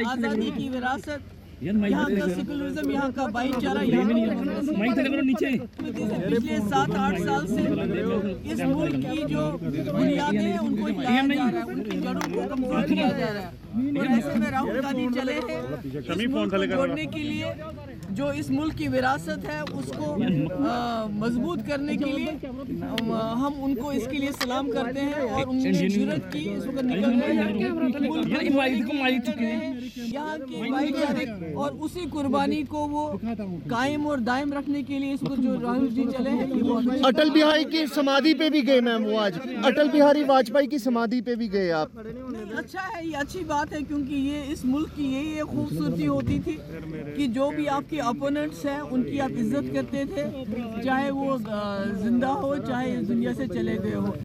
आजादी की विरासत, यहाँ का सेकुलरिज्म, यहाँ का भाईचारा, पिछले 7-8 साल से इस मुल्क की जो बुनियादें हैं उनको हिलाया जा रहा है, उनकी जड़ों को कमजोर किया जा रहा है। और ऐसे में राहुल गांधी चले हैं इस मुल्क को जोड़ने के लिए, जो इस मुल्क की विरासत है उसको मजबूत करने के लिए। हम उनको इसके लिए सलाम करते हैं और उनकी जुर्रत की इस वक्त निकल रहे हैं यहाँ के भाईचारे और उसी कुर्बानी को वो कायम और दायम रखने के लिए इस वक्त जो राहुल जी चले हैं। अटल बिहारी की समाधि पे भी गए मैम, वो आज अटल बिहारी वाजपेयी की समाधि पे भी गए आप। अच्छा है, ये अच्छी बात है, क्योंकि ये इस मुल्क की यही एक खूबसूरती होती थी कि जो भी आपके अपोनेंट्स हैं उनकी आप इज्जत करते थे, चाहे वो जिंदा हो चाहे इस दुनिया से चले गए हो।